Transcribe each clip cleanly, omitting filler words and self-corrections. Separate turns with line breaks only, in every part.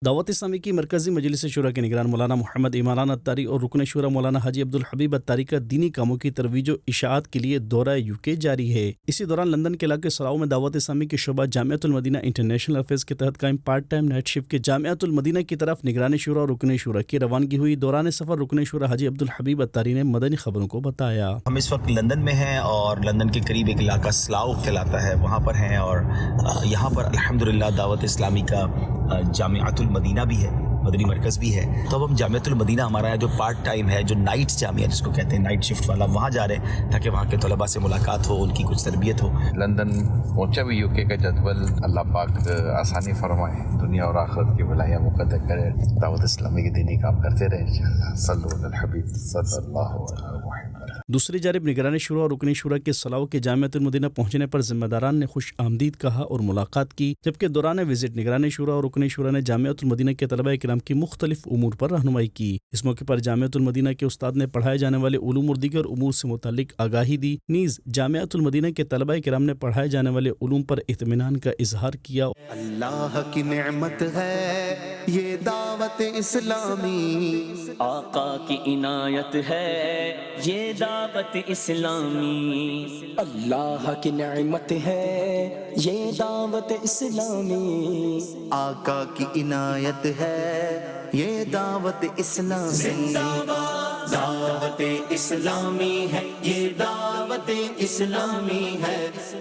دعوت اسلامی کی مرکزی مجلس شورا کے نگران مولانا محمد عمران اتاری اور رکن شورا مولانا حاجی عبدالحبیب اتاری کا دینی کاموں کی ترویج و اشاعت کے لیے دورہ UK جاری ہے۔ اسی دوران لندن کے علاقے سراؤ میں دعوت اسلامی کے شعبہ جامعۃ المدینہ انٹرنیشنل افیئرز کے تحت قائم پارٹ ٹائم نائٹ شفٹ کے جامعۃ المدینہ کی طرف نگران شورا اور رکن شورا کی روانگی ہوئی۔ دوران سفر رکن شورا حاجی عبدالحبیب اتاری نے مدنی خبروں کو بتایا۔
ہم اس وقت لندن میں ہیں اور لندن کے قریب ایک علاقہ سلاؤ کہلاتا ہے، وہاں پر ہیں اور یہاں پر الحمدللہ دعوت اسلامی کا جامعۃ المدینہ بھی ہے، مدنی مرکز بھی ہے۔ تو اب ہم جامعۃ المدینہ ہمارا جو پارٹ ٹائم ہے، جو نائٹ جامعہ جس کو کہتے ہیں نائٹ شفٹ والا، وہاں جا رہے ہیں تاکہ وہاں کے طلباء سے ملاقات ہو، ان کی کچھ تربیت ہو۔
لندن پہنچا بھی UK کا جدول، اللہ پاک آسانی فرمائے، دنیا اور آخرت کی بھلائیاں مقدر کرے، دعوت اسلامی کے دینی کام کرتے رہے انشاءاللہ۔ صلو علی الحبیب صلی اللہ علیہ وسلم۔
دوسری جانب نگران شورا اور رکن شورا کے سلاؤ کے جامعۃ المدینہ پہنچنے پر ذمہ داران نے خوش آمدید کہا اور ملاقات کی، جبکہ دوران وزٹ نگران شورا اور رکن شورا نے جامعۃ المدینہ کے طلباء کرام کی مختلف امور پر رہنمائی کی۔ اس موقع پر جامعۃ المدینہ کے استاد نے پڑھائے جانے والے علوم اور دیگر امور سے متعلق آگاہی دی، نیز جامعۃ المدینہ کے طلباء کرام نے پڑھائے جانے والے علوم پر اطمینان کا اظہار کیا۔
اللہ کی نعمت ہے یہ دعوت اسلامی،
آقا کی عنایت ہے یہ دعوت اسلامی،
اللہ کی نعمت ہے یہ دعوت اسلامی،
آقا کی عنایت ہے یہ دعوت اسلامی،
دعوت اسلامی ہے یہ دعوت اسلامی ہے،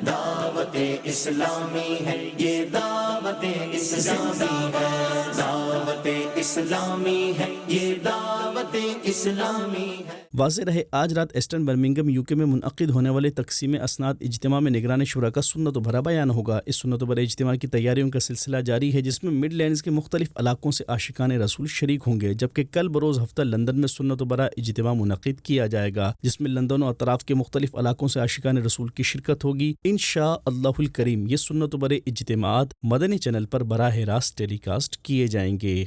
دعوت اسلامی ہے یہ دعوت اسلامی ہے، دعوت اسلامی ہے یہ دعوت اسلامی ہے۔
واضح رہے آج رات ایسٹرن برمنگم UK میں منعقد ہونے والے تقسیم اسناد اجتماع میں نگران شورا کا سنت و بھرا بیان ہوگا۔ اس سنت و بھرے اجتماع کی تیاریوں کا سلسلہ جاری ہے، جس میں مڈ لینڈز کے مختلف علاقوں سے عاشقان رسول شریک ہوں گے، جبکہ کل بروز ہفتہ لندن میں سنت و بھرا اجتماع منعقد کیا جائے گا، جس میں لندن و اطراف کے مختلف علاقوں سے عاشقان رسول کی شرکت ہوگی۔ انشاء اللہ الکریم یہ سنت و بھرے اجتماعات مدنی چینل پر براہ راست ٹیلی کاسٹ کیے جائیں گے۔